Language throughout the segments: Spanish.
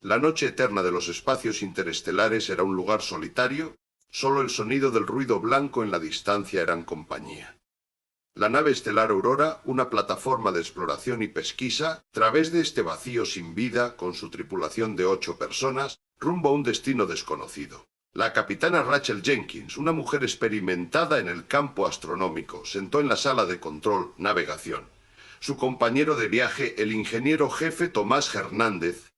La noche eterna de los espacios interestelares era un lugar solitario, solo el sonido del ruido blanco en la distancia eran compañía. La nave estelar Aurora, una plataforma de exploración y pesquisa, a través de este vacío sin vida, con su tripulación de 8 personas, rumbo a un destino desconocido. La capitana Rachel Jenkins, una mujer experimentada en el campo astronómico, sentó en la sala de control, navegación. Su compañero de viaje, el ingeniero jefe Tomás Hernández,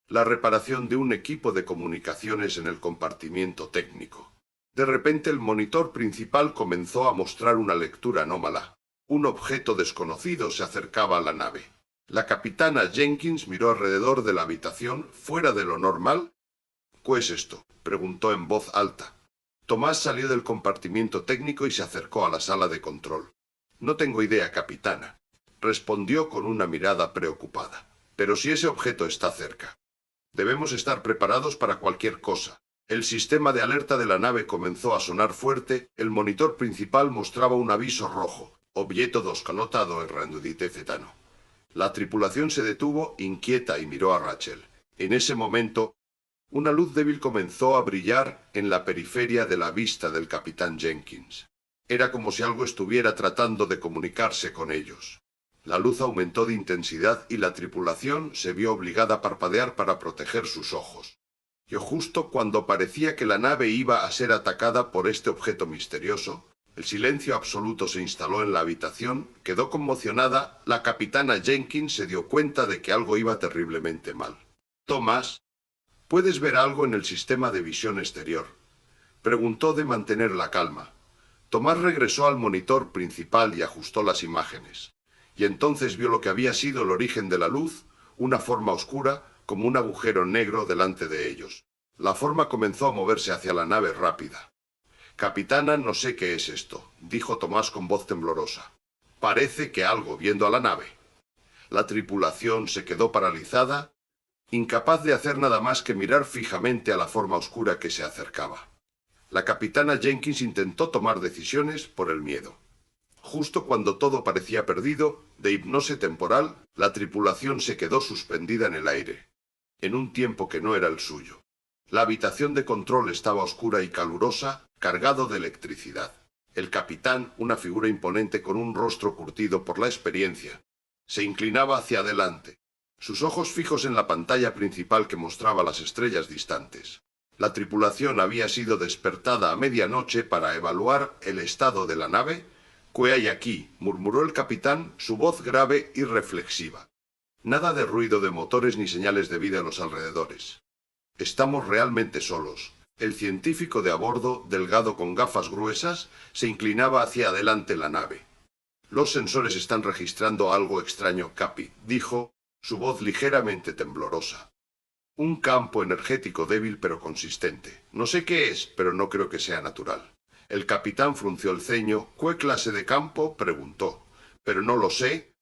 la reparación de un equipo de comunicaciones en el compartimiento técnico. De repente el monitor principal comenzó a mostrar una lectura anómala. Un objeto desconocido se acercaba a la nave. La capitana Jenkins miró alrededor de la habitación, fuera de lo normal. ¿Qué es esto?, preguntó en voz alta. Tomás salió del compartimiento técnico y se acercó a la sala de control. No tengo idea, capitana, respondió con una mirada preocupada. Pero si ese objeto está cerca, debemos estar preparados para cualquier cosa. El sistema de alerta de la nave comenzó a sonar fuerte, el monitor principal mostraba un aviso rojo. Objeto desconocido en rendudite cetano. La tripulación se detuvo, inquieta, y miró a Rachel. En ese momento, una luz débil comenzó a brillar en la periferia de la vista del capitán Jenkins. Era como si algo estuviera tratando de comunicarse con ellos. La luz aumentó de intensidad y la tripulación se vio obligada a parpadear para proteger sus ojos. Y justo cuando parecía que la nave iba a ser atacada por este objeto misterioso, el silencio absoluto se instaló en la habitación, quedó conmocionada, la capitana Jenkins se dio cuenta de que algo iba terriblemente mal. Tomás, ¿puedes ver algo en el sistema de visión exterior?, preguntó de mantener la calma. Tomás regresó al monitor principal y ajustó las imágenes. Y entonces vio lo que había sido el origen de la luz, una forma oscura, como un agujero negro delante de ellos. La forma comenzó a moverse hacia la nave rápida. Capitana, no sé qué es esto, dijo Tomás con voz temblorosa. Parece que algo viendo a la nave. La tripulación se quedó paralizada, incapaz de hacer nada más que mirar fijamente a la forma oscura que se acercaba. La capitana Jenkins intentó tomar decisiones por el miedo. Justo cuando todo parecía perdido, de hipnosis temporal, la tripulación se quedó suspendida en el aire, en un tiempo que no era el suyo. La habitación de control estaba oscura y calurosa, cargado de electricidad. El capitán, una figura imponente con un rostro curtido por la experiencia, se inclinaba hacia adelante, sus ojos fijos en la pantalla principal que mostraba las estrellas distantes. La tripulación había sido despertada a medianoche para evaluar el estado de la nave. «¿Qué hay aquí?», murmuró el capitán, su voz grave y reflexiva. Nada de ruido de motores ni señales de vida en los alrededores. Estamos realmente solos. El científico de a bordo, delgado con gafas gruesas, se inclinaba hacia adelante la nave. Los sensores están registrando algo extraño, Capi, dijo, su voz ligeramente temblorosa. Un campo energético débil pero consistente. No sé qué es, pero no creo que sea natural. El capitán frunció el ceño. ¿Qué clase de campo?, preguntó. Pero no lo sé.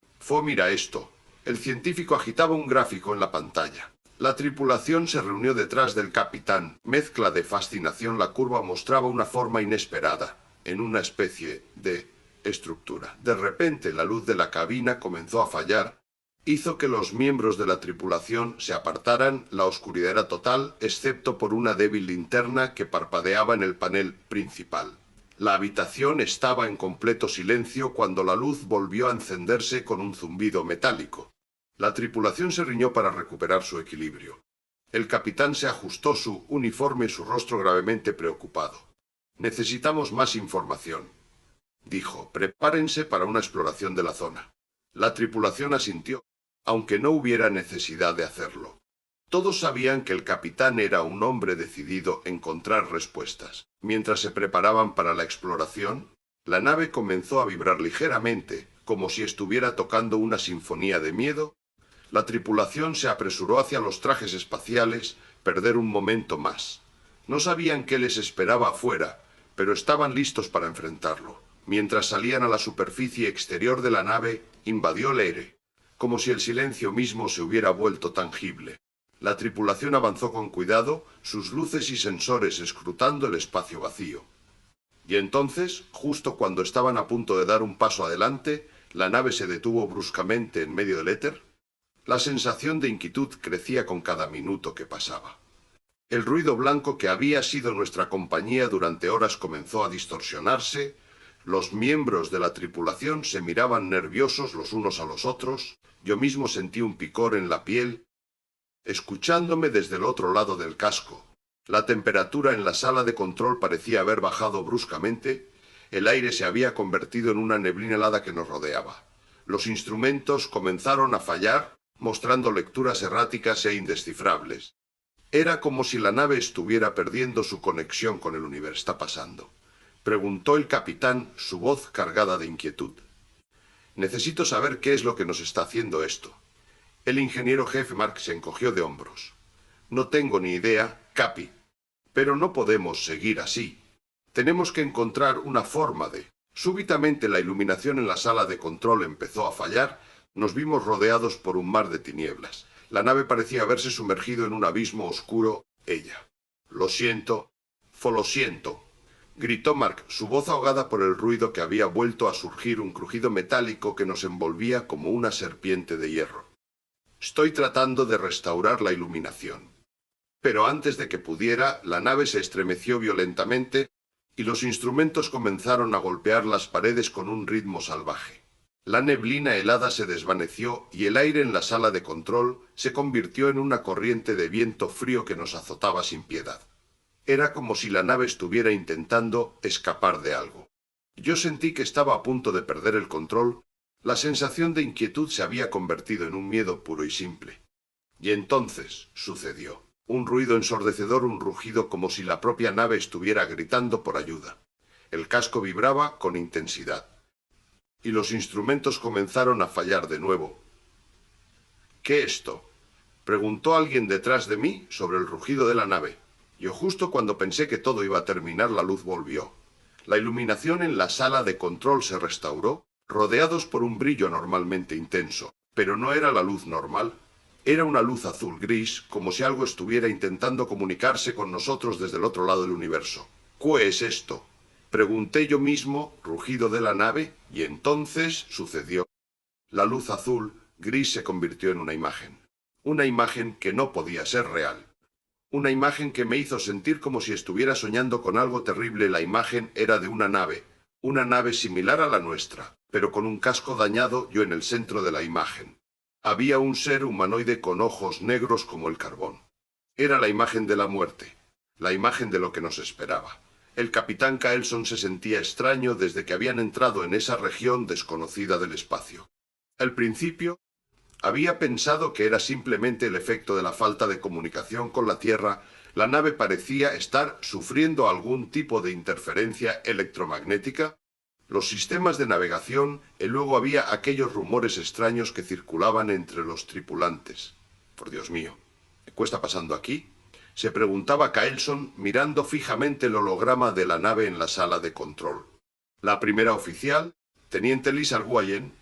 Mira esto. El científico agitaba un gráfico en la pantalla. La tripulación se reunió detrás del capitán. Mezcla de fascinación, la curva mostraba una forma inesperada, en una especie de estructura. De repente la luz de la cabina comenzó a fallar. Hizo que los miembros de la tripulación se apartaran. La oscuridad era total, excepto por una débil linterna que parpadeaba en el panel principal. La habitación estaba en completo silencio cuando la luz volvió a encenderse con un zumbido metálico. La tripulación se riñó para recuperar su equilibrio. El capitán se ajustó su uniforme y su rostro gravemente preocupado. «Necesitamos más información», dijo. «Prepárense para una exploración de la zona». La tripulación asintió, aunque no hubiera necesidad de hacerlo. Todos sabían que el capitán era un hombre decidido a encontrar respuestas. Mientras se preparaban para la exploración, la nave comenzó a vibrar ligeramente, como si estuviera tocando una sinfonía de miedo. La tripulación se apresuró hacia los trajes espaciales, perder un momento más. No sabían qué les esperaba afuera, pero estaban listos para enfrentarlo. Mientras salían a la superficie exterior de la nave, invadió el aire, como si el silencio mismo se hubiera vuelto tangible. La tripulación avanzó con cuidado, sus luces y sensores escrutando el espacio vacío. Y entonces, justo cuando estaban a punto de dar un paso adelante, la nave se detuvo bruscamente en medio del éter. La sensación de inquietud crecía con cada minuto que pasaba. El ruido blanco que había sido nuestra compañía durante horas comenzó a distorsionarse, los miembros de la tripulación se miraban nerviosos los unos a los otros, yo mismo sentí un picor en la piel, escuchándome desde el otro lado del casco. La temperatura en la sala de control parecía haber bajado bruscamente, el aire se había convertido en una neblina helada que nos rodeaba. Los instrumentos comenzaron a fallar, mostrando lecturas erráticas e indescifrables. Era como si la nave estuviera perdiendo su conexión con el universo. ¿Está pasando?, preguntó el capitán, su voz cargada de inquietud. Necesito saber qué es lo que nos está haciendo esto. El ingeniero jefe Mark se encogió de hombros. No tengo ni idea, Capi. Pero no podemos seguir así. Tenemos que encontrar una forma de... Súbitamente la iluminación en la sala de control empezó a fallar. Nos vimos rodeados por un mar de tinieblas. La nave parecía haberse sumergido en un abismo oscuro. Ella. Lo siento. Lo siento, gritó Mark, su voz ahogada por el ruido que había vuelto a surgir, un crujido metálico que nos envolvía como una serpiente de hierro. Estoy tratando de restaurar la iluminación. Pero antes de que pudiera, la nave se estremeció violentamente y los instrumentos comenzaron a golpear las paredes con un ritmo salvaje. La neblina helada se desvaneció y el aire en la sala de control se convirtió en una corriente de viento frío que nos azotaba sin piedad. Era como si la nave estuviera intentando escapar de algo. Yo sentí que estaba a punto de perder el control. La sensación de inquietud se había convertido en un miedo puro y simple. Y entonces sucedió. Un ruido ensordecedor, un rugido como si la propia nave estuviera gritando por ayuda. El casco vibraba con intensidad. Y los instrumentos comenzaron a fallar de nuevo. ¿Qué es esto?, preguntó alguien detrás de mí sobre el rugido de la nave. Yo justo cuando pensé que todo iba a terminar, la luz volvió. La iluminación en la sala de control se restauró, rodeados por un brillo anormalmente intenso. Pero no era la luz normal. Era una luz azul-gris, como si algo estuviera intentando comunicarse con nosotros desde el otro lado del universo. ¿Qué es esto?, pregunté yo mismo, rugido de la nave, y entonces sucedió. La luz azul-gris se convirtió en una imagen. Una imagen que no podía ser real. Una imagen que me hizo sentir como si estuviera soñando con algo terrible. La imagen era de una nave similar a la nuestra, pero con un casco dañado. Yo en el centro de la imagen. Había un ser humanoide con ojos negros como el carbón. Era la imagen de la muerte, la imagen de lo que nos esperaba. El capitán Caelson se sentía extraño desde que habían entrado en esa región desconocida del espacio. Al principio, había pensado que era simplemente el efecto de la falta de comunicación con la Tierra. La nave parecía estar sufriendo algún tipo de interferencia electromagnética. Los sistemas de navegación, y luego había aquellos rumores extraños que circulaban entre los tripulantes. Por Dios mío, ¿qué está pasando aquí?, se preguntaba Caelson mirando fijamente el holograma de la nave en la sala de control. La primera oficial, teniente Lisa Arguayen,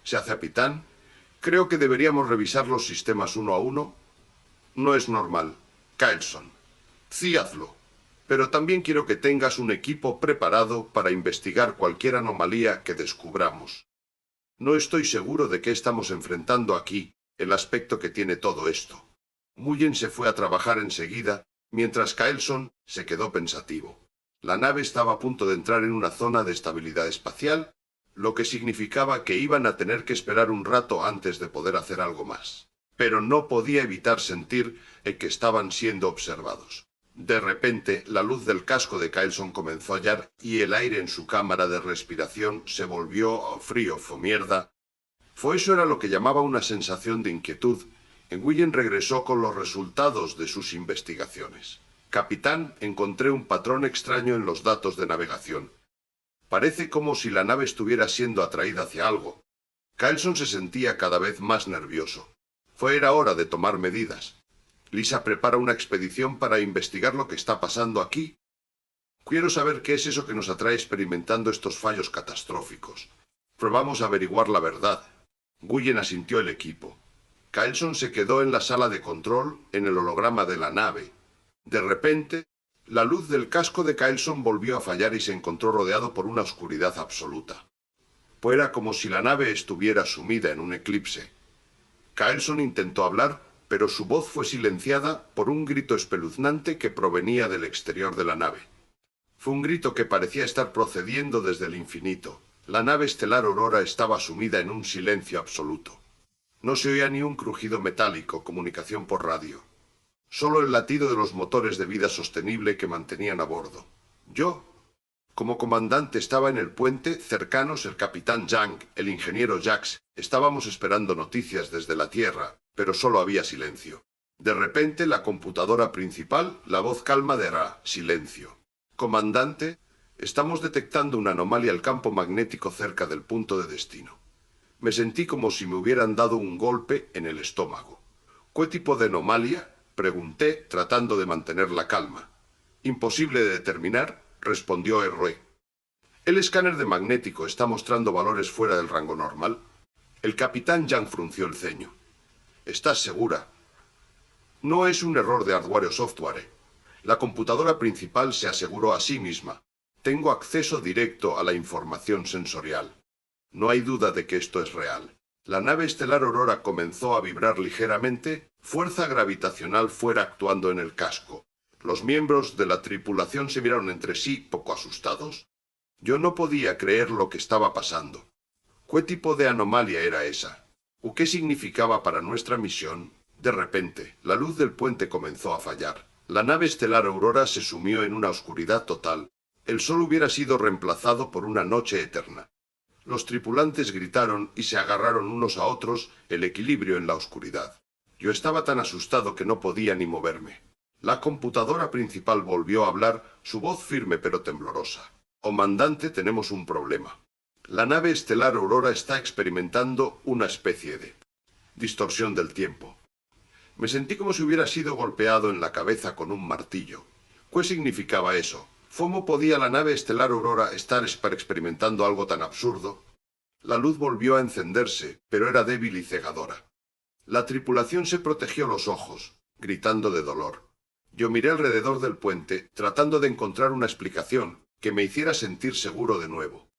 se hace capitán. Creo que deberíamos revisar los sistemas uno a uno. No es normal, Caelson. Sí, hazlo. Pero también quiero que tengas un equipo preparado para investigar cualquier anomalía que descubramos. No estoy seguro de qué estamos enfrentando aquí, el aspecto que tiene todo esto. Mullen se fue a trabajar enseguida, mientras Caelson se quedó pensativo. La nave estaba a punto de entrar en una zona de estabilidad espacial, lo que significaba que iban a tener que esperar un rato antes de poder hacer algo más. Pero no podía evitar sentir que estaban siendo observados. De repente, la luz del casco de Caelson comenzó a hallar y el aire en su cámara de respiración se volvió frío. Mierda. Eso era lo que llamaba una sensación de inquietud. Nguyen regresó con los resultados de sus investigaciones. Capitán, encontré un patrón extraño en los datos de navegación. Parece como si la nave estuviera siendo atraída hacia algo. Caelson se sentía cada vez más nervioso. Era hora de tomar medidas. Lisa prepara una expedición para investigar lo que está pasando aquí. Quiero saber qué es eso que nos atrae experimentando estos fallos catastróficos. Probamos a averiguar la verdad. Nguyen asintió el equipo. Caelson se quedó en la sala de control, en el holograma de la nave. De repente, la luz del casco de Caelson volvió a fallar y se encontró rodeado por una oscuridad absoluta. Era como si la nave estuviera sumida en un eclipse. Caelson intentó hablar, pero su voz fue silenciada por un grito espeluznante que provenía del exterior de la nave. Fue un grito que parecía estar procediendo desde el infinito. La nave estelar Aurora estaba sumida en un silencio absoluto. No se oía ni un crujido metálico, comunicación por radio. Solo el latido de los motores de vida sostenible que mantenían a bordo. Yo, como comandante, estaba en el puente, cercanos el capitán Yang, el ingeniero Jax. Estábamos esperando noticias desde la Tierra, pero solo había silencio. De repente, la computadora principal, la voz calma de Ra, silencio. Comandante, estamos detectando una anomalía al campo magnético cerca del punto de destino. Me sentí como si me hubieran dado un golpe en el estómago. ¿Qué tipo de anomalía?, pregunté, tratando de mantener la calma. Imposible de determinar, respondió R. El escáner de magnético está mostrando valores fuera del rango normal. El capitán Yang frunció el ceño. ¿Estás segura? No es un error de hardware o software. La computadora principal se aseguró a sí misma. Tengo acceso directo a la información sensorial. No hay duda de que esto es real. La nave estelar Aurora comenzó a vibrar ligeramente, fuerza gravitacional fuera actuando en el casco. Los miembros de la tripulación se miraron entre sí, poco asustados. Yo no podía creer lo que estaba pasando. ¿Qué tipo de anomalía era esa? ¿O qué significaba para nuestra misión? De repente, la luz del puente comenzó a fallar. La nave estelar Aurora se sumió en una oscuridad total. El sol hubiera sido reemplazado por una noche eterna. Los tripulantes gritaron y se agarraron unos a otros, el equilibrio en la oscuridad. Yo estaba tan asustado que no podía ni moverme. La computadora principal volvió a hablar, su voz firme pero temblorosa. Comandante, tenemos un problema. La nave estelar Aurora está experimentando una especie de distorsión del tiempo. Me sentí como si hubiera sido golpeado en la cabeza con un martillo. ¿Qué significaba eso? ¿Cómo podía la nave estelar Aurora estar experimentando algo tan absurdo? La luz volvió a encenderse, pero era débil y cegadora. La tripulación se protegió los ojos, gritando de dolor. Yo miré alrededor del puente, tratando de encontrar una explicación que me hiciera sentir seguro de nuevo.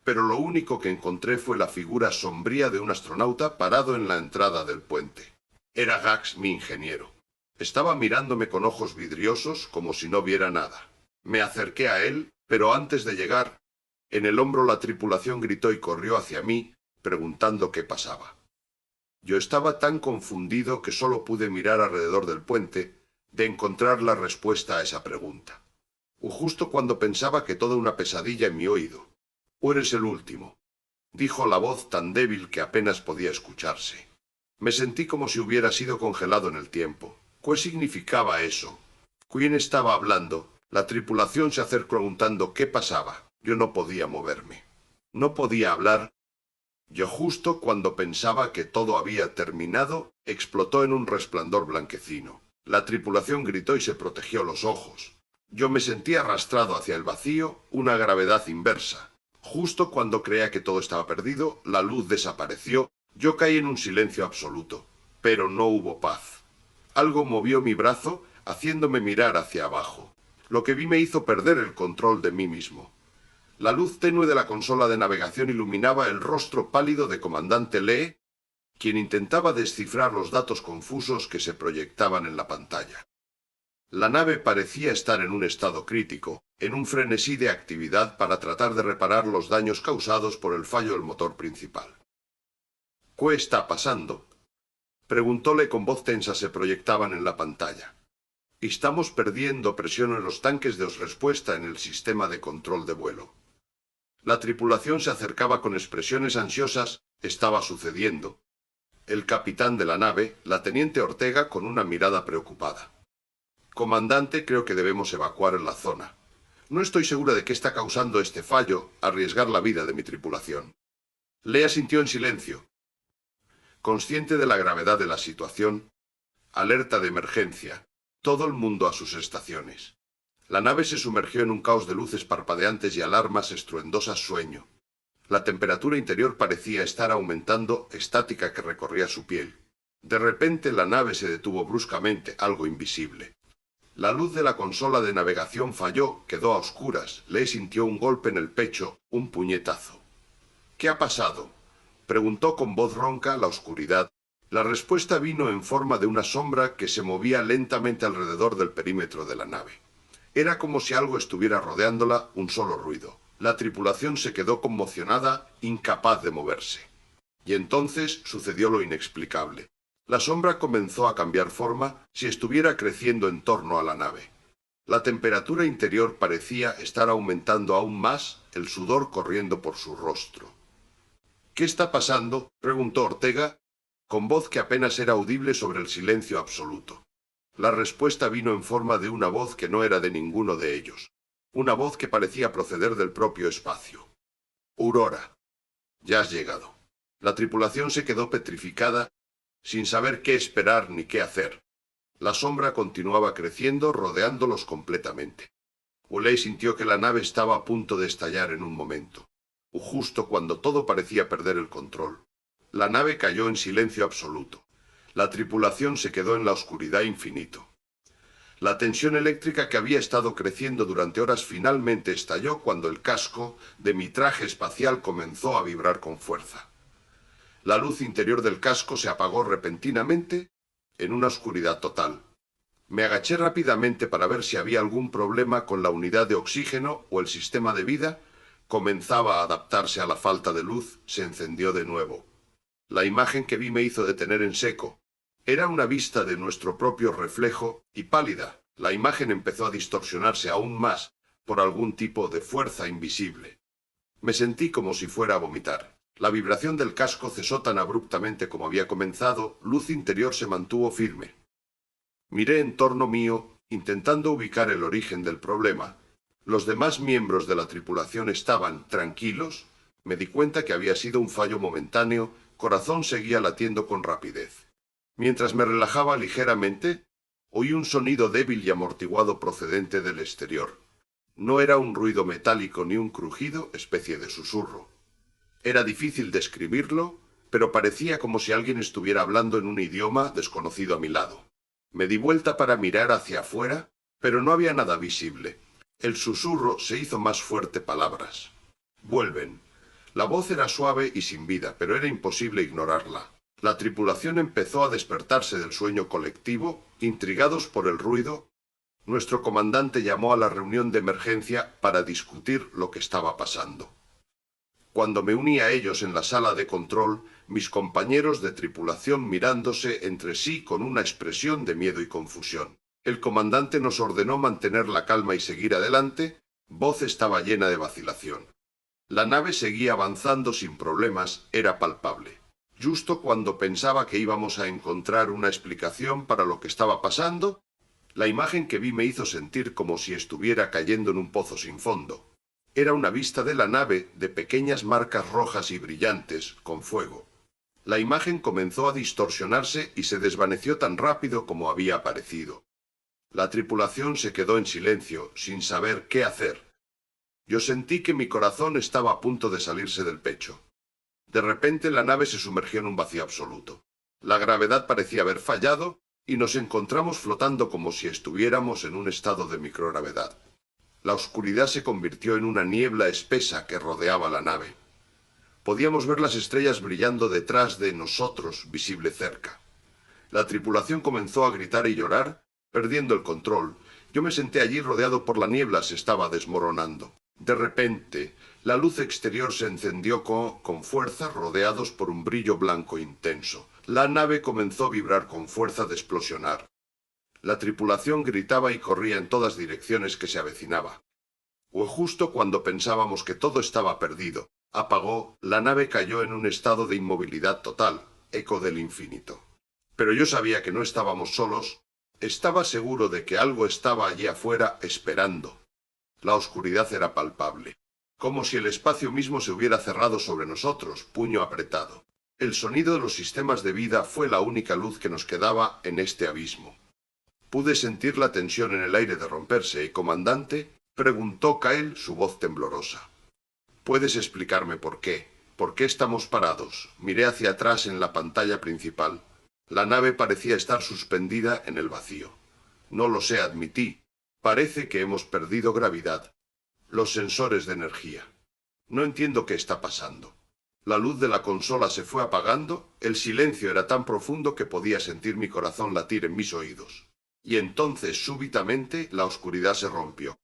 Pero lo único que encontré fue la figura sombría de un astronauta parado en la entrada del puente. Era Gax, mi ingeniero. Estaba mirándome con ojos vidriosos como si no viera nada. Me acerqué a él, pero antes de llegar, en el hombro la tripulación gritó y corrió hacia mí, preguntando qué pasaba. Yo estaba tan confundido que solo pude mirar alrededor del puente, de encontrar la respuesta a esa pregunta. Justo cuando pensaba que toda una pesadilla en mi oído. «¿O eres el último?», dijo la voz tan débil que apenas podía escucharse. Me sentí como si hubiera sido congelado en el tiempo. ¿Qué significaba eso? ¿Quién estaba hablando? La tripulación se acercó preguntando qué pasaba. Yo no podía moverme. No podía hablar. Yo justo cuando pensaba que todo había terminado, explotó en un resplandor blanquecino. La tripulación gritó y se protegió los ojos. Yo me sentí arrastrado hacia el vacío, una gravedad inversa. Justo cuando creía que todo estaba perdido, la luz desapareció. Yo caí en un silencio absoluto. Pero no hubo paz. Algo movió mi brazo, haciéndome mirar hacia abajo. Lo que vi me hizo perder el control de mí mismo. La luz tenue de la consola de navegación iluminaba el rostro pálido de comandante Lee, quien intentaba descifrar los datos confusos que se proyectaban en la pantalla. La nave parecía estar en un estado crítico, en un frenesí de actividad para tratar de reparar los daños causados por el fallo del motor principal. ¿Qué está pasando?, preguntóle con voz tensa. Se proyectaban en la pantalla. Estamos perdiendo presión en los tanques de respuesta en el sistema de control de vuelo. La tripulación se acercaba con expresiones ansiosas. Estaba sucediendo. El capitán de la nave, la teniente Ortega, con una mirada preocupada. Comandante, creo que debemos evacuar la zona. No estoy segura de qué está causando este fallo, arriesgar la vida de mi tripulación. Lea asintió en silencio. Consciente de la gravedad de la situación, alerta de emergencia, todo el mundo a sus estaciones. La nave se sumergió en un caos de luces parpadeantes y alarmas estruendosas. Sueño. La temperatura interior parecía estar aumentando, estática que recorría su piel. De repente la nave se detuvo bruscamente, algo invisible. La luz de la consola de navegación falló, quedó a oscuras. Lee sintió un golpe en el pecho, un puñetazo. ¿Qué ha pasado?, preguntó con voz ronca. La oscuridad. La respuesta vino en forma de una sombra que se movía lentamente alrededor del perímetro de la nave. Era como si algo estuviera rodeándola, un solo ruido. La tripulación se quedó conmocionada, incapaz de moverse. Y entonces sucedió lo inexplicable. La sombra comenzó a cambiar forma, si estuviera creciendo en torno a la nave. La temperatura interior parecía estar aumentando aún más, el sudor corriendo por su rostro. ¿Qué está pasando?, preguntó Ortega, con voz que apenas era audible sobre el silencio absoluto. La respuesta vino en forma de una voz que no era de ninguno de ellos. Una voz que parecía proceder del propio espacio. Aurora, ya has llegado. La tripulación se quedó petrificada, sin saber qué esperar ni qué hacer. La sombra continuaba creciendo, rodeándolos completamente. Uley sintió que la nave estaba a punto de estallar en un momento. Justo cuando todo parecía perder el control. La nave cayó en silencio absoluto. La tripulación se quedó en la oscuridad infinito. La tensión eléctrica que había estado creciendo durante horas finalmente estalló cuando el casco de mi traje espacial comenzó a vibrar con fuerza. La luz interior del casco se apagó repentinamente en una oscuridad total. Me agaché rápidamente para ver si había algún problema con la unidad de oxígeno o el sistema de vida. Comenzaba a adaptarse a la falta de luz, se encendió de nuevo. La imagen que vi me hizo detener en seco. Era una vista de nuestro propio reflejo, y pálida. La imagen empezó a distorsionarse aún más, por algún tipo de fuerza invisible. Me sentí como si fuera a vomitar. La vibración del casco cesó tan abruptamente como había comenzado, luz interior se mantuvo firme. Miré en torno mío, intentando ubicar el origen del problema. Los demás miembros de la tripulación estaban tranquilos. Me di cuenta que había sido un fallo momentáneo, corazón seguía latiendo con rapidez. Mientras me relajaba ligeramente, oí un sonido débil y amortiguado procedente del exterior. No era un ruido metálico ni un crujido, especie de susurro. Era difícil describirlo, pero parecía como si alguien estuviera hablando en un idioma desconocido a mi lado. Me di vuelta para mirar hacia afuera, pero no había nada visible. El susurro se hizo más fuerte palabras. Vuelven. La voz era suave y sin vida, pero era imposible ignorarla. La tripulación empezó a despertarse del sueño colectivo, intrigados por el ruido. Nuestro comandante llamó a la reunión de emergencia para discutir lo que estaba pasando. Cuando me uní a ellos en la sala de control, mis compañeros de tripulación mirándose entre sí con una expresión de miedo y confusión. El comandante nos ordenó mantener la calma y seguir adelante. Voz estaba llena de vacilación. La nave seguía avanzando sin problemas, era palpable. Justo cuando pensaba que íbamos a encontrar una explicación para lo que estaba pasando, la imagen que vi me hizo sentir como si estuviera cayendo en un pozo sin fondo. Era una vista de la nave de pequeñas marcas rojas y brillantes, con fuego. La imagen comenzó a distorsionarse y se desvaneció tan rápido como había aparecido. La tripulación se quedó en silencio, sin saber qué hacer. Yo sentí que mi corazón estaba a punto de salirse del pecho. De repente la nave se sumergió en un vacío absoluto. La gravedad parecía haber fallado, y nos encontramos flotando como si estuviéramos en un estado de microgravedad. La oscuridad se convirtió en una niebla espesa que rodeaba la nave. Podíamos ver las estrellas brillando detrás de nosotros, visible cerca. La tripulación comenzó a gritar y llorar, perdiendo el control. Yo me senté allí rodeado por la niebla, se estaba desmoronando. De repente, la luz exterior se encendió con fuerza, rodeados por un brillo blanco intenso. La nave comenzó a vibrar con fuerza de explosionar. La tripulación gritaba y corría en todas direcciones que se avecinaba. Justo cuando pensábamos que todo estaba perdido, apagó, la nave cayó en un estado de inmovilidad total, eco del infinito. Pero yo sabía que no estábamos solos, estaba seguro de que algo estaba allí afuera esperando. La oscuridad era palpable, como si el espacio mismo se hubiera cerrado sobre nosotros, puño apretado. El sonido de los sistemas de vida fue la única luz que nos quedaba en este abismo. Pude sentir la tensión en el aire de romperse y, comandante, preguntó Kyle, su voz temblorosa. ¿Puedes explicarme por qué? ¿Por qué estamos parados? Miré hacia atrás en la pantalla principal. La nave parecía estar suspendida en el vacío. No lo sé, admití. Parece que hemos perdido gravedad. Los sensores de energía. No entiendo qué está pasando. La luz de la consola se fue apagando, el silencio era tan profundo que podía sentir mi corazón latir en mis oídos. Y entonces, súbitamente, la oscuridad se rompió.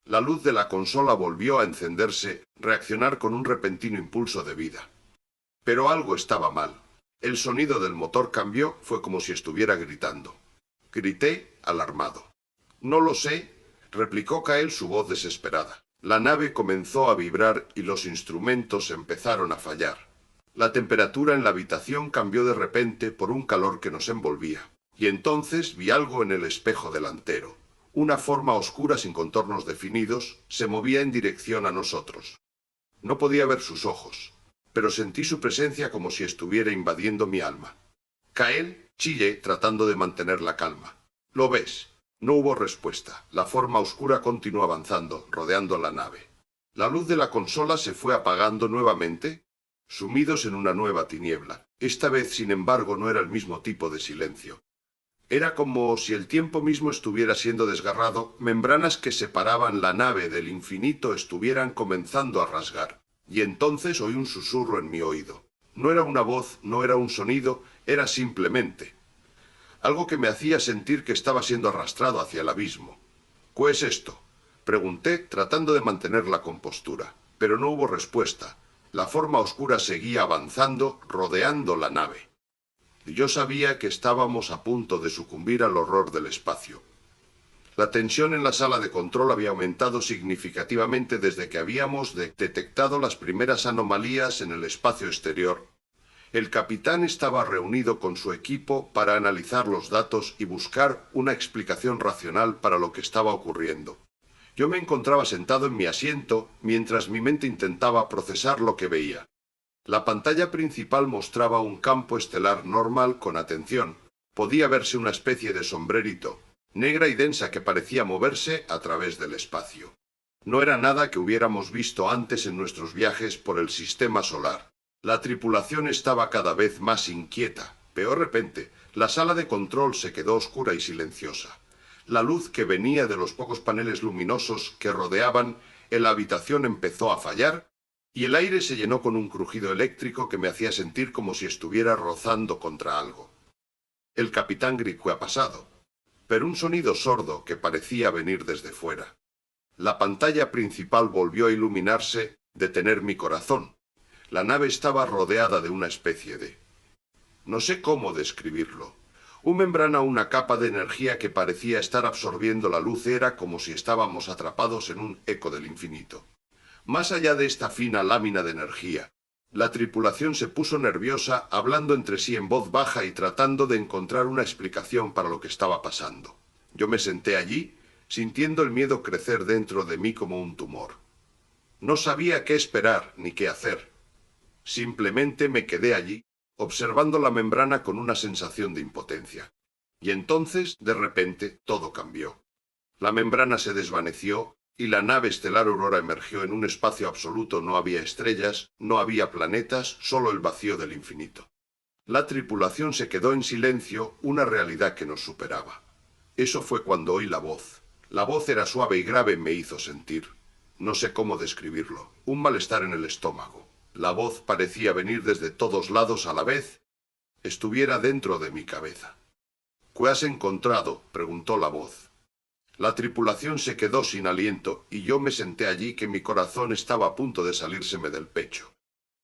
La luz de la consola volvió a encenderse, reaccionar con un repentino impulso de vida. Pero algo estaba mal. El sonido del motor cambió, fue como si estuviera gritando. Grité, alarmado. No lo sé, replicó Kael su voz desesperada. La nave comenzó a vibrar y los instrumentos empezaron a fallar. La temperatura en la habitación cambió de repente por un calor que nos envolvía. Y entonces vi algo en el espejo delantero. Una forma oscura sin contornos definidos se movía en dirección a nosotros. No podía ver sus ojos, pero sentí su presencia como si estuviera invadiendo mi alma. Kael, chillé, tratando de mantener la calma. ¿Lo ves? No hubo respuesta. La forma oscura continuó avanzando, rodeando la nave. La luz de la consola se fue apagando nuevamente, sumidos en una nueva tiniebla. Esta vez, sin embargo, no era el mismo tipo de silencio. Era como si el tiempo mismo estuviera siendo desgarrado, membranas que separaban la nave del infinito estuvieran comenzando a rasgar. Y entonces oí un susurro en mi oído. No era una voz, no era un sonido, era simplemente algo que me hacía sentir que estaba siendo arrastrado hacia el abismo. ¿Qué es esto? Pregunté, tratando de mantener la compostura. Pero no hubo respuesta. La forma oscura seguía avanzando, rodeando la nave. Yo sabía que estábamos a punto de sucumbir al horror del espacio. La tensión en la sala de control había aumentado significativamente desde que habíamos detectado las primeras anomalías en el espacio exterior. El capitán estaba reunido con su equipo para analizar los datos y buscar una explicación racional para lo que estaba ocurriendo. Yo me encontraba sentado en mi asiento mientras mi mente intentaba procesar lo que veía. La pantalla principal mostraba un campo estelar normal con atención. Podía verse una especie de sombrerito, negra y densa que parecía moverse a través del espacio. No era nada que hubiéramos visto antes en nuestros viajes por el sistema solar. La tripulación estaba cada vez más inquieta. Pero de repente, la sala de control se quedó oscura y silenciosa. La luz que venía de los pocos paneles luminosos que rodeaban la habitación empezó a fallar, y el aire se llenó con un crujido eléctrico que me hacía sentir como si estuviera rozando contra algo. El capitán gritó: ¿qué ha pasado? Pero un sonido sordo que parecía venir desde fuera. La pantalla principal volvió a iluminarse, detener mi corazón. La nave estaba rodeada de una especie de... no sé cómo describirlo. Una capa de energía que parecía estar absorbiendo la luz. Era como si estábamos atrapados en un eco del infinito. Más allá de esta fina lámina de energía, la tripulación se puso nerviosa, hablando entre sí en voz baja y tratando de encontrar una explicación para lo que estaba pasando. Yo me senté allí, sintiendo el miedo crecer dentro de mí como un tumor. No sabía qué esperar ni qué hacer. Simplemente me quedé allí, observando la membrana con una sensación de impotencia. Y entonces, de repente, todo cambió. La membrana se desvaneció, y la nave estelar Aurora emergió en un espacio absoluto. No había estrellas, no había planetas, solo el vacío del infinito. La tripulación se quedó en silencio, una realidad que nos superaba. Eso fue cuando oí la voz. La voz era suave y grave, me hizo sentir, no sé cómo describirlo, un malestar en el estómago. La voz parecía venir desde todos lados a la vez. Estuviera dentro de mi cabeza. ¿Qué has encontrado?, preguntó la voz. La tripulación se quedó sin aliento, y yo me senté allí que mi corazón estaba a punto de salírseme del pecho.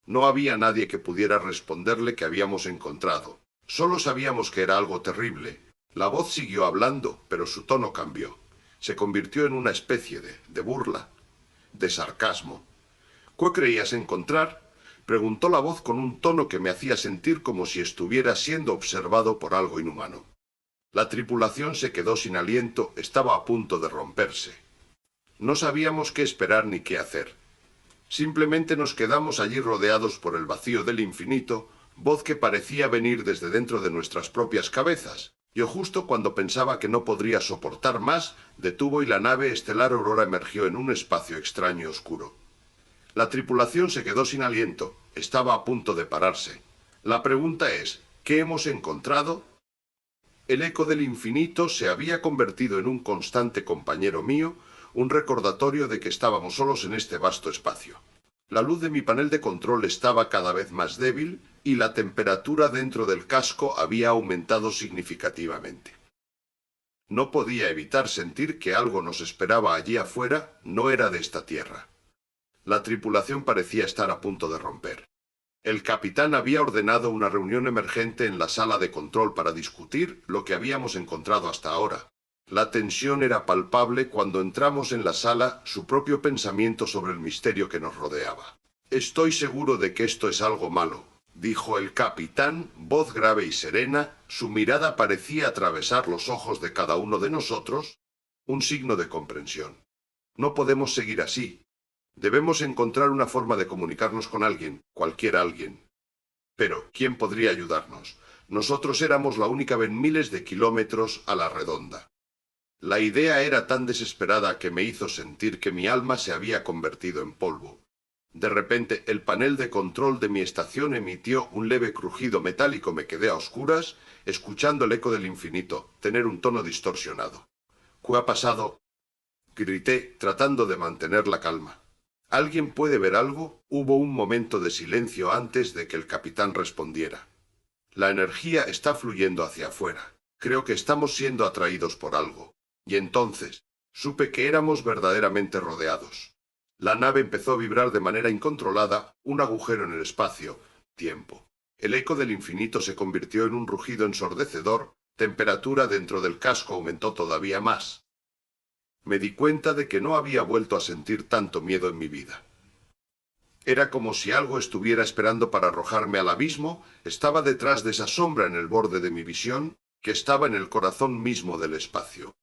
No había nadie que pudiera responderle qué habíamos encontrado. Solo sabíamos que era algo terrible. La voz siguió hablando, pero su tono cambió. Se convirtió en una especie de burla, de sarcasmo. ¿Qué creías encontrar?, preguntó la voz con un tono que me hacía sentir como si estuviera siendo observado por algo inhumano. La tripulación se quedó sin aliento, estaba a punto de romperse. No sabíamos qué esperar ni qué hacer. Simplemente nos quedamos allí rodeados por el vacío del infinito, voz que parecía venir desde dentro de nuestras propias cabezas. Yo, justo cuando pensaba que no podría soportar más, detuvo y la nave estelar Aurora emergió en un espacio extraño y oscuro. La tripulación se quedó sin aliento, estaba a punto de pararse. La pregunta es, ¿qué hemos encontrado? El eco del infinito se había convertido en un constante compañero mío, un recordatorio de que estábamos solos en este vasto espacio. La luz de mi panel de control estaba cada vez más débil y la temperatura dentro del casco había aumentado significativamente. No podía evitar sentir que algo nos esperaba allí afuera, no era de esta tierra. La tripulación parecía estar a punto de romper. El capitán había ordenado una reunión emergente en la sala de control para discutir lo que habíamos encontrado hasta ahora. La tensión era palpable cuando entramos en la sala, su propio pensamiento sobre el misterio que nos rodeaba. Estoy seguro de que esto es algo malo, dijo el capitán, voz grave y serena, su mirada parecía atravesar los ojos de cada uno de nosotros, un signo de comprensión. No podemos seguir así. Debemos encontrar una forma de comunicarnos con alguien, cualquier alguien. Pero, ¿quién podría ayudarnos? Nosotros éramos la única en miles de kilómetros a la redonda. La idea era tan desesperada que me hizo sentir que mi alma se había convertido en polvo. De repente, el panel de control de mi estación emitió un leve crujido metálico. Me quedé a oscuras, escuchando el eco del infinito, tener un tono distorsionado. ¿Qué ha pasado? Grité, tratando de mantener la calma. ¿Alguien puede ver algo? Hubo un momento de silencio antes de que el capitán respondiera. La energía está fluyendo hacia afuera. Creo que estamos siendo atraídos por algo. Y entonces, supe que éramos verdaderamente rodeados. La nave empezó a vibrar de manera incontrolada, un agujero en el espacio, tiempo. El eco del infinito se convirtió en un rugido ensordecedor, temperatura dentro del casco aumentó todavía más. Me di cuenta de que no había vuelto a sentir tanto miedo en mi vida. Era como si algo estuviera esperando para arrojarme al abismo, estaba detrás de esa sombra en el borde de mi visión, que estaba en el corazón mismo del espacio.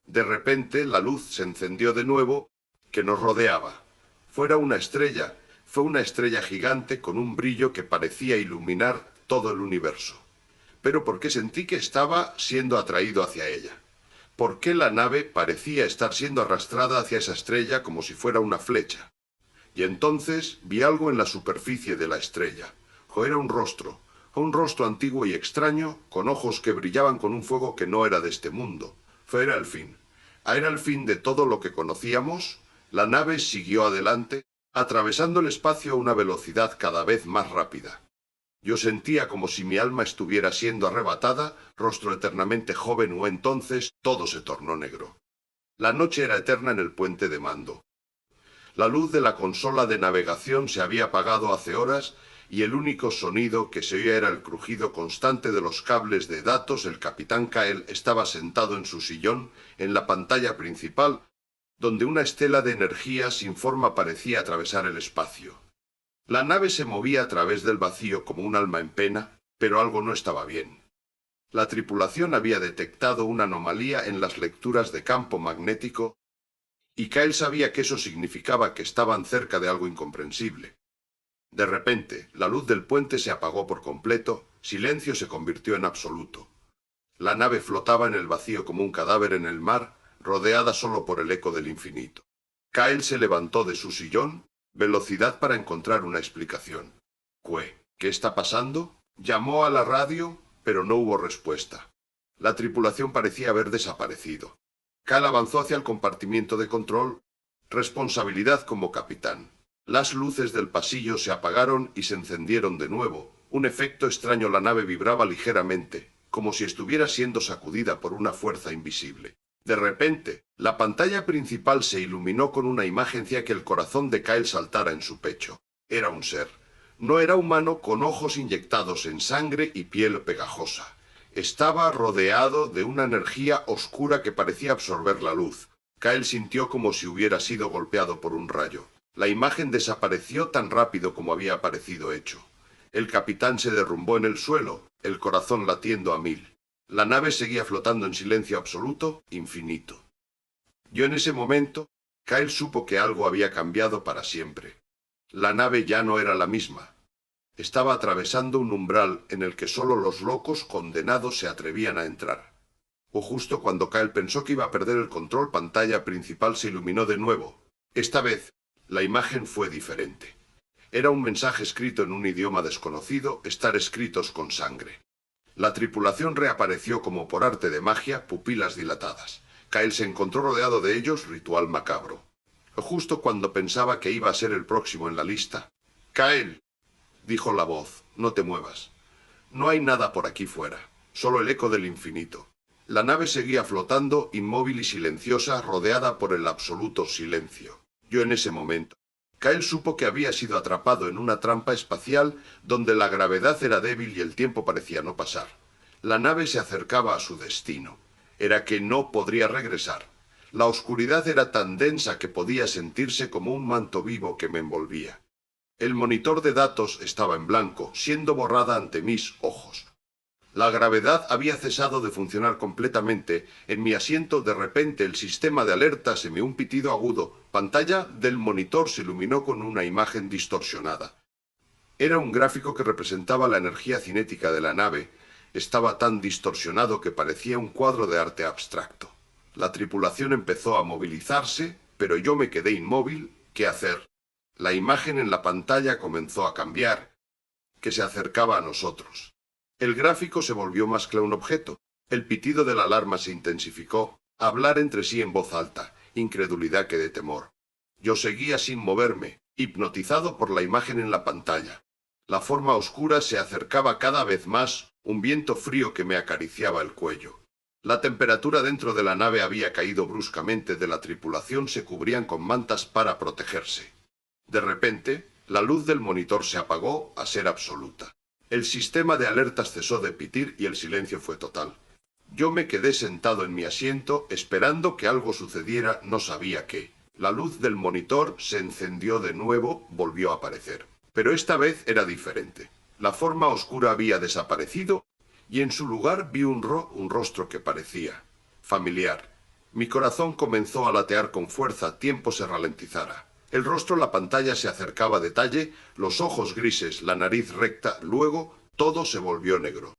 De repente la luz se encendió de nuevo, que nos rodeaba. Fue una estrella gigante con un brillo que parecía iluminar todo el universo. Pero ¿por qué sentí que estaba siendo atraído hacia ella? ¿Por qué la nave parecía estar siendo arrastrada hacia esa estrella como si fuera una flecha? Y entonces vi algo en la superficie de la estrella. Era un rostro antiguo y extraño, con ojos que brillaban con un fuego que no era de este mundo. Era el fin. Era el fin de todo lo que conocíamos. La nave siguió adelante, atravesando el espacio a una velocidad cada vez más rápida. Yo sentía como si mi alma estuviera siendo arrebatada, rostro eternamente joven o entonces todo se tornó negro. La noche era eterna en el puente de mando. La luz de la consola de navegación se había apagado hace horas y el único sonido que se oía era el crujido constante de los cables de datos. El capitán Kyle estaba sentado en su sillón, en la pantalla principal, donde una estela de energía sin forma parecía atravesar el espacio. La nave se movía a través del vacío como un alma en pena, pero algo no estaba bien. La tripulación había detectado una anomalía en las lecturas de campo magnético, y Kyle sabía que eso significaba que estaban cerca de algo incomprensible. De repente, la luz del puente se apagó por completo, silencio se convirtió en absoluto. La nave flotaba en el vacío como un cadáver en el mar, rodeada solo por el eco del infinito. Kyle se levantó de su sillón, velocidad para encontrar una explicación. ¿Qué está pasando? Llamó a la radio, pero no hubo respuesta. La tripulación parecía haber desaparecido. Kyle avanzó hacia el compartimiento de control, responsabilidad como capitán. Las luces del pasillo se apagaron y se encendieron de nuevo. Un efecto extraño, la nave vibraba ligeramente, como si estuviera siendo sacudida por una fuerza invisible. De repente, la pantalla principal se iluminó con una imagen que hacía que el corazón de Kyle saltara en su pecho. Era un ser. No era humano, con ojos inyectados en sangre y piel pegajosa. Estaba rodeado de una energía oscura que parecía absorber la luz. Kyle sintió como si hubiera sido golpeado por un rayo. La imagen desapareció tan rápido como había aparecido hecho. El capitán se derrumbó en el suelo, el corazón latiendo a 1000. La nave seguía flotando en silencio absoluto, infinito. Yo en ese momento, Kyle supo que algo había cambiado para siempre. La nave ya no era la misma. Estaba atravesando un umbral en el que solo los locos condenados se atrevían a entrar. O justo cuando Kyle pensó que iba a perder el control, pantalla principal se iluminó de nuevo. Esta vez, la imagen fue diferente. Era un mensaje escrito en un idioma desconocido, estar escritos con sangre. La tripulación reapareció como por arte de magia, pupilas dilatadas. Kyle se encontró rodeado de ellos, ritual macabro. justo cuando pensaba que iba a ser el próximo en la lista. «Kyle», dijo la voz, «no te muevas. No hay nada por aquí fuera, solo el eco del infinito». La nave seguía flotando, inmóvil y silenciosa, rodeada por el absoluto silencio. Yo en ese momento. Kyle supo que había sido atrapado en una trampa espacial donde la gravedad era débil y el tiempo parecía no pasar. La nave se acercaba a su destino. Era que no podría regresar. La oscuridad era tan densa que podía sentirse como un manto vivo que me envolvía. El monitor de datos estaba en blanco, siendo borrada ante mis ojos. La gravedad había cesado de funcionar completamente. En mi asiento, de repente, el sistema de alertas emitió un pitido agudo. Pantalla del monitor se iluminó con una imagen distorsionada. Era un gráfico que representaba la energía cinética de la nave. Estaba tan distorsionado que parecía un cuadro de arte abstracto. La tripulación empezó a movilizarse, pero yo me quedé inmóvil. ¿Qué hacer? La imagen en la pantalla comenzó a cambiar, que se acercaba a nosotros. El gráfico se volvió más que un objeto. El pitido de la alarma se intensificó. Hablar entre sí en voz alta, incredulidad que de temor. Yo seguía sin moverme, hipnotizado por la imagen en la pantalla. La forma oscura se acercaba cada vez más, un viento frío que me acariciaba el cuello. La temperatura dentro de la nave había caído bruscamente. De la tripulación se cubrían con mantas para protegerse. De repente, la luz del monitor se apagó a ser absoluta. El sistema de alertas cesó de pitir y el silencio fue total. Yo me quedé sentado en mi asiento, esperando que algo sucediera, no sabía qué. La luz del monitor se encendió de nuevo, volvió a aparecer. Pero esta vez era diferente. La forma oscura había desaparecido y en su lugar vi un rostro que parecía familiar. Mi corazón comenzó a latear con fuerza, tiempo se ralentizara. El rostro en la pantalla se acercaba a detalle, los ojos grises, la nariz recta, luego todo se volvió negro.